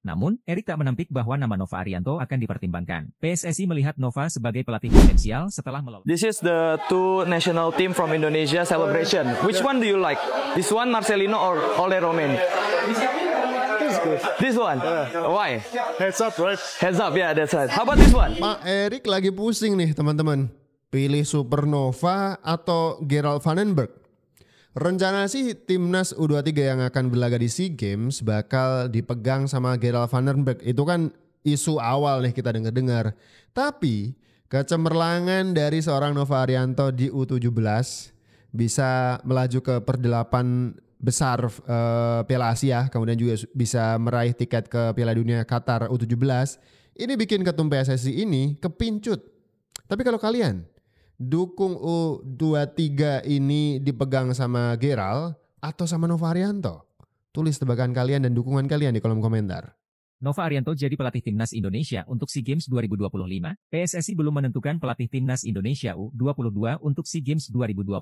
Namun, Erik tak menampik bahwa nama Nova Arianto akan dipertimbangkan. PSSI melihat Nova sebagai pelatih potensial setelah melolos. This is the two national team from Indonesia celebration. Which one do you like? This one, Marcelino or Ole Romeni? This one? Why? Heads up, right? Heads up, yeah, that's right. How about this one? Pak Erik lagi pusing nih teman-teman. Pilih Supernova atau Gerald Vandenberg. Rencana sih timnas U23 yang akan berlaga di SEA Games bakal dipegang sama Gerald Vandenberg. Itu kan isu awal nih kita dengar-dengar. Tapi kecemerlangan dari seorang Nova Arianto di U17 bisa melaju ke perdelapan besar Piala Asia, kemudian juga bisa meraih tiket ke Piala Dunia Qatar U17. Ini bikin ketum PSSI ini kepincut. Tapi kalau kalian dukung U23 ini dipegang sama Gerald atau sama Nova Arianto? Tulis tebakan kalian dan dukungan kalian di kolom komentar. Nova Arianto jadi pelatih timnas Indonesia untuk SEA Games 2025. PSSI belum menentukan pelatih timnas Indonesia U22 untuk SEA Games 2025.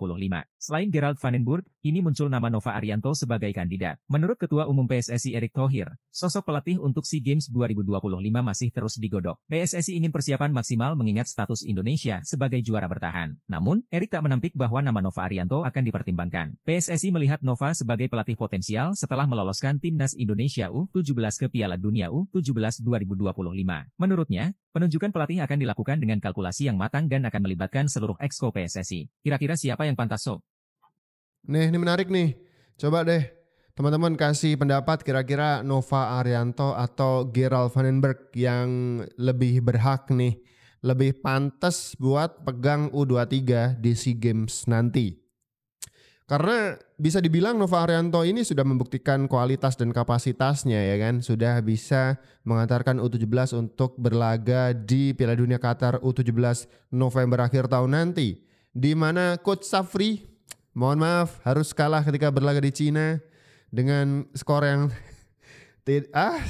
Selain Gerald Vandenberg, ini muncul nama Nova Arianto sebagai kandidat. Menurut Ketua Umum PSSI Erick Thohir, sosok pelatih untuk SEA Games 2025 masih terus digodok. PSSI ingin persiapan maksimal mengingat status Indonesia sebagai juara bertahan. Namun, Erick tak menampik bahwa nama Nova Arianto akan dipertimbangkan. PSSI melihat Nova sebagai pelatih potensial setelah meloloskan timnas Indonesia U17 ke Piala Dunia U17 2025. Menurutnya, penunjukan pelatih akan dilakukan dengan kalkulasi yang matang dan akan melibatkan seluruh exco PSSI. Kira-kira siapa yang pantas, Sob? Nih, ini menarik nih. Coba deh teman-teman kasih pendapat kira-kira Nova Arianto atau Gerald Vandenberg yang lebih berhak nih, lebih pantas buat pegang U23 di SEA Games nanti. Karena bisa dibilang Nova Arianto ini sudah membuktikan kualitas dan kapasitasnya ya kan. Sudah bisa mengantarkan U17 untuk berlaga di Piala Dunia Qatar U17 November akhir tahun nanti. Di mana Coach Safri, mohon maaf, harus kalah ketika berlaga di Cina dengan skor yang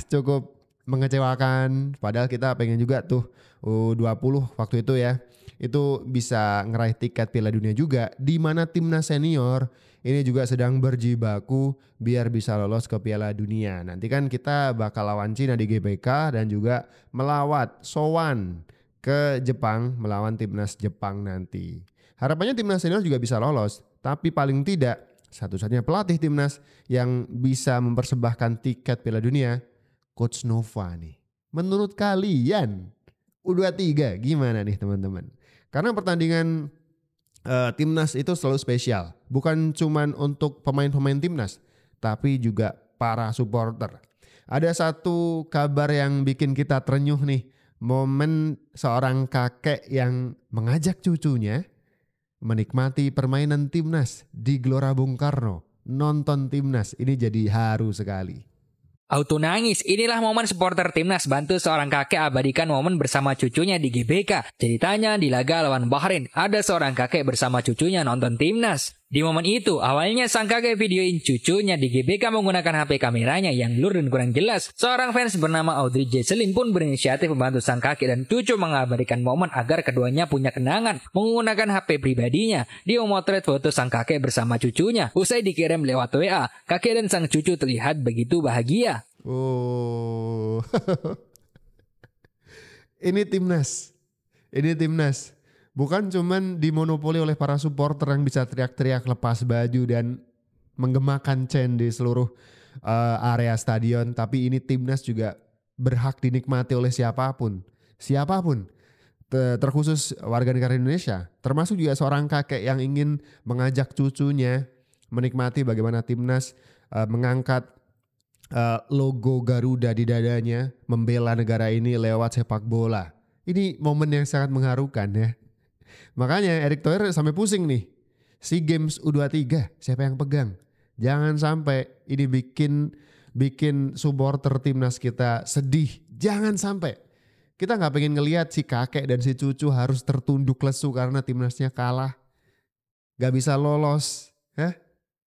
cukup mengecewakan. Padahal kita pengen juga tuh U20 waktu itu ya. Itu bisa ngeraih tiket Piala Dunia juga, di mana timnas senior ini juga sedang berjibaku biar bisa lolos ke Piala Dunia. Nanti kan kita bakal lawan Cina di GBK dan juga melawat sowan ke Jepang melawan timnas Jepang nanti. Harapannya timnas senior juga bisa lolos, tapi paling tidak satu-satunya pelatih timnas yang bisa mempersembahkan tiket Piala Dunia, Coach Nova nih. Menurut kalian U23 gimana nih teman-teman? Karena pertandingan timnas itu selalu spesial. Bukan cuman untuk pemain-pemain timnas, tapi juga para supporter. Ada satu kabar yang bikin kita terenyuh nih. Momen seorang kakek yang mengajak cucunya menikmati permainan timnas di Gelora Bung Karno. Nonton timnas, ini jadi haru sekali. Auto nangis, inilah momen supporter timnas bantu seorang kakek abadikan momen bersama cucunya di GBK. Ceritanya di laga lawan Bahrain, ada seorang kakek bersama cucunya nonton timnas. Di momen itu, awalnya sang kakek videoin cucunya di GBK menggunakan HP kameranya yang blur dan kurang jelas. Seorang fans bernama Audrey Jesselyn pun berinisiatif membantu sang kakek dan cucu mengabadikan momen agar keduanya punya kenangan. Menggunakan HP pribadinya, dia memotret foto sang kakek bersama cucunya. Usai dikirim lewat WA, kakek dan sang cucu terlihat begitu bahagia. Oh, ini timnas. Bukan cuman dimonopoli oleh para supporter yang bisa teriak-teriak lepas baju dan menggemakan chain di seluruh area stadion. Tapi ini timnas juga berhak dinikmati oleh siapapun. Terkhusus warga negara Indonesia. Termasuk juga seorang kakek yang ingin mengajak cucunya menikmati bagaimana timnas mengangkat logo Garuda di dadanya. Membela negara ini lewat sepak bola. Ini momen yang sangat mengharukan ya. Makanya Erick Thohir sampai pusing nih. SEA Games U23 siapa yang pegang? Jangan sampai ini bikin supporter timnas kita sedih. Jangan sampai. Kita gak pengen ngelihat si kakek dan si cucu harus tertunduk lesu karena timnasnya kalah. Gak bisa lolos.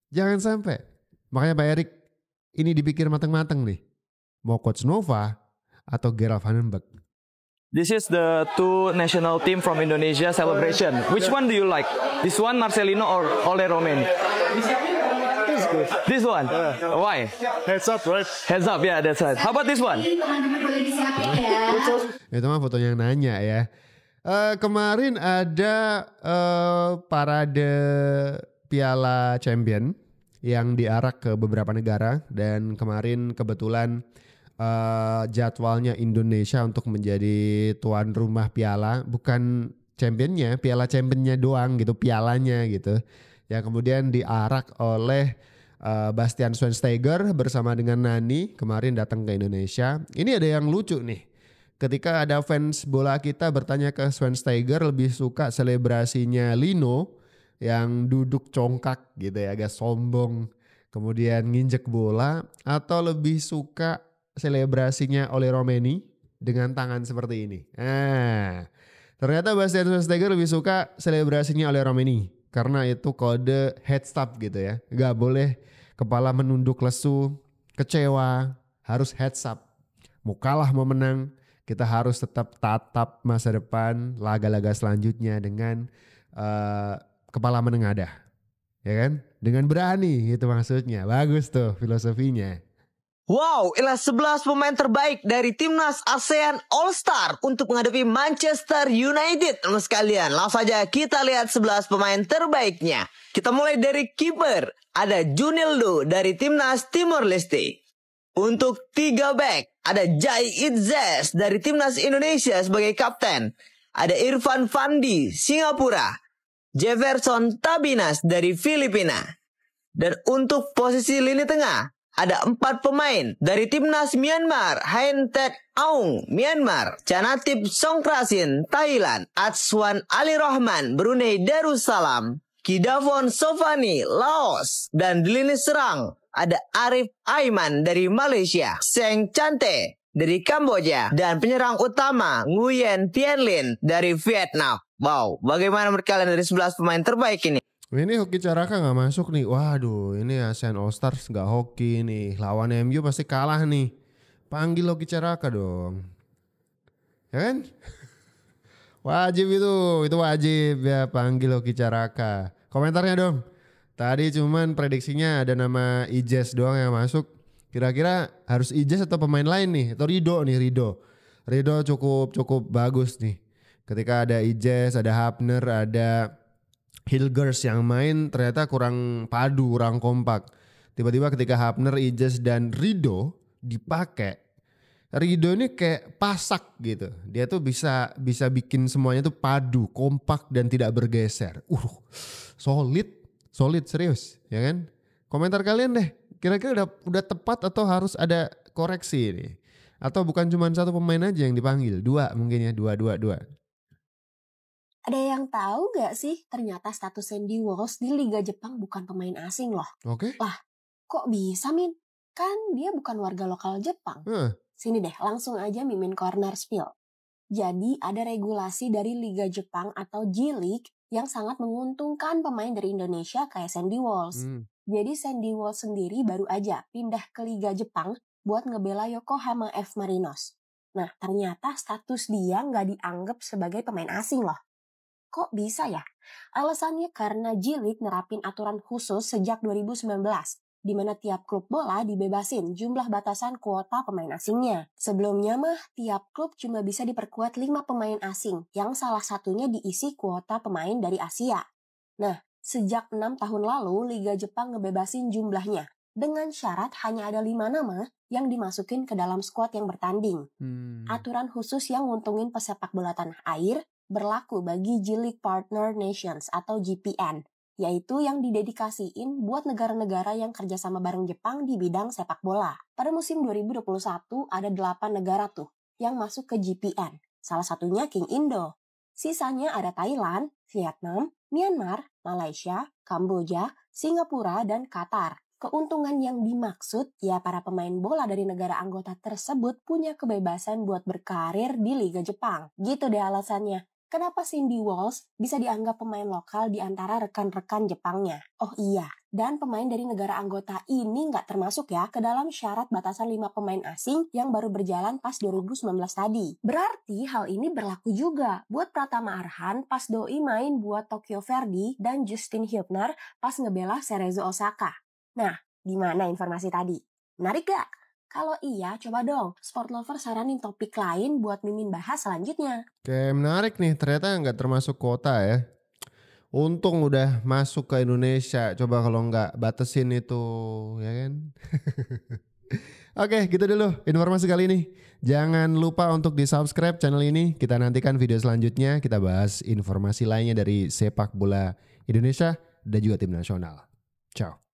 Jangan sampai. Makanya Pak Erik ini dipikir matang-matang nih. Mau Coach Nova atau Gerald Vandenberg? This is the two national team from Indonesia celebration. Which one do you like? This one, Marcelino or Ole Romeni? This one. Why? Heads up, right? Heads up, yeah, that's right. How about this one? Itu mah fotonya yang nanya ya. Kemarin ada parade Piala Champion yang diarak ke beberapa negara, dan kemarin kebetulan jadwalnya Indonesia untuk menjadi tuan rumah piala, bukan championnya, Piala Championnya doang gitu, pialanya gitu. Yang kemudian diarak oleh Bastian Schweinsteiger bersama dengan Nani kemarin datang ke Indonesia. Ini ada yang lucu nih. Ketika ada fans bola kita bertanya ke Schweinsteiger lebih suka selebrasinya Lino yang duduk congkak gitu ya, agak sombong, kemudian nginjek bola, atau lebih suka selebrasinya oleh Romeni dengan tangan seperti ini. Ternyata Bastian Schweinsteiger lebih suka selebrasinya oleh Romeni karena itu kode head stop gitu ya. Gak boleh kepala menunduk lesu, kecewa, harus heads up. Mau kalah mau menang, kita harus tetap tatap masa depan, laga-laga selanjutnya dengan kepala menengadah. Ya kan? Dengan berani itu maksudnya. Bagus tuh filosofinya. Wow, inilah 11 pemain terbaik dari timnas ASEAN All Star untuk menghadapi Manchester United. Teman sekalian, langsung saja kita lihat 11 pemain terbaiknya. Kita mulai dari kiper, ada Junildo dari timnas Timor Leste. Untuk 3 back, ada Jai Itzes dari timnas Indonesia sebagai kapten. Ada Irfan Fandi, Singapura. Jefferson Tabinas dari Filipina. Dan untuk posisi lini tengah, ada 4 pemain dari timnas Myanmar, Hein Tet Aung, Myanmar, Chanatip Songkrasin, Thailand, Atswan Ali Rahman, Brunei Darussalam, Kidavon Sofani, Laos, dan di lini serang ada Arif Aiman dari Malaysia, Seng Chante dari Kamboja, dan penyerang utama Nguyen Tien Lin dari Vietnam. Wow, bagaimana menurut kalian dari 11 pemain terbaik ini? Ini Hoki Caraka gak masuk nih. Waduh, ini ASEAN All Stars gak hoki nih. Lawan MU pasti kalah nih. Panggil Hoki Caraka dong. Ya kan? Wajib itu wajib ya, panggil Hoki Caraka. Komentarnya dong. Tadi cuman prediksinya ada nama Ijes doang yang masuk. Kira-kira harus Ijes atau pemain lain nih? Atau Rido nih, Rido. Rido cukup bagus nih. Ketika ada Ijes, ada Hapner, ada Hilgers yang main ternyata kurang padu, kurang kompak. Tiba-tiba ketika Hapner, Ijes, dan Rido dipakai, Rido ini kayak pasak gitu. Dia tuh bisa bikin semuanya tuh padu, kompak, dan tidak bergeser. Solid serius, ya kan? Komentar kalian deh, kira-kira udah tepat atau harus ada koreksi ini? Atau bukan cuma satu pemain aja yang dipanggil, 2 mungkin ya, 2. Ada yang tahu gak sih ternyata status Sandy Walsh di Liga Jepang bukan pemain asing loh. Oke. Lah, kok bisa Min? Kan dia bukan warga lokal Jepang. Sini deh, langsung aja Mimin Corner Spill. Jadi ada regulasi dari Liga Jepang atau J-League yang sangat menguntungkan pemain dari Indonesia kayak Sandy Walsh. Jadi Sandy Walsh sendiri baru aja pindah ke Liga Jepang buat ngebela Yokohama F. Marinos. Nah, ternyata status dia nggak dianggap sebagai pemain asing loh. Kok bisa ya? Alasannya karena J-League nerapin aturan khusus sejak 2019, di mana tiap klub bola dibebasin jumlah batasan kuota pemain asingnya. Sebelumnya mah, tiap klub cuma bisa diperkuat 5 pemain asing, yang salah satunya diisi kuota pemain dari Asia. Nah, sejak 6 tahun lalu, Liga Jepang ngebebasin jumlahnya, dengan syarat hanya ada 5 nama yang dimasukin ke dalam skuad yang bertanding. Aturan khusus yang nguntungin pesepak bola tanah air, berlaku bagi J-League Partner Nations atau GPN, yaitu yang didedikasiin buat negara-negara yang kerjasama bareng Jepang di bidang sepak bola. Pada musim 2021 ada 8 negara tuh yang masuk ke GPN, salah satunya King Indo. Sisanya ada Thailand, Vietnam, Myanmar, Malaysia, Kamboja, Singapura, dan Qatar. Keuntungan yang dimaksud ya para pemain bola dari negara anggota tersebut punya kebebasan buat berkarir di Liga Jepang. Gitu deh alasannya. Kenapa Sandy Walsh bisa dianggap pemain lokal di antara rekan-rekan Jepangnya? Oh iya, dan pemain dari negara anggota ini nggak termasuk ya ke dalam syarat batasan 5 pemain asing yang baru berjalan pas 2019 tadi. Berarti hal ini berlaku juga buat Pratama Arhan pas doi main buat Tokyo Verdy dan Justin Hubner pas ngebela Cerezo Osaka. Nah, gimana informasi tadi? Menarik gak? Kalau iya, coba dong Sport Lover saranin topik lain buat Mimin bahas selanjutnya. Oke, menarik nih. Ternyata nggak termasuk kuota ya. Untung udah masuk ke Indonesia. Coba kalau nggak batesin itu, ya kan? Oke, gitu dulu informasi kali ini. Jangan lupa untuk di-subscribe channel ini. Kita nantikan video selanjutnya. Kita bahas informasi lainnya dari sepak bola Indonesia dan juga tim nasional. Ciao.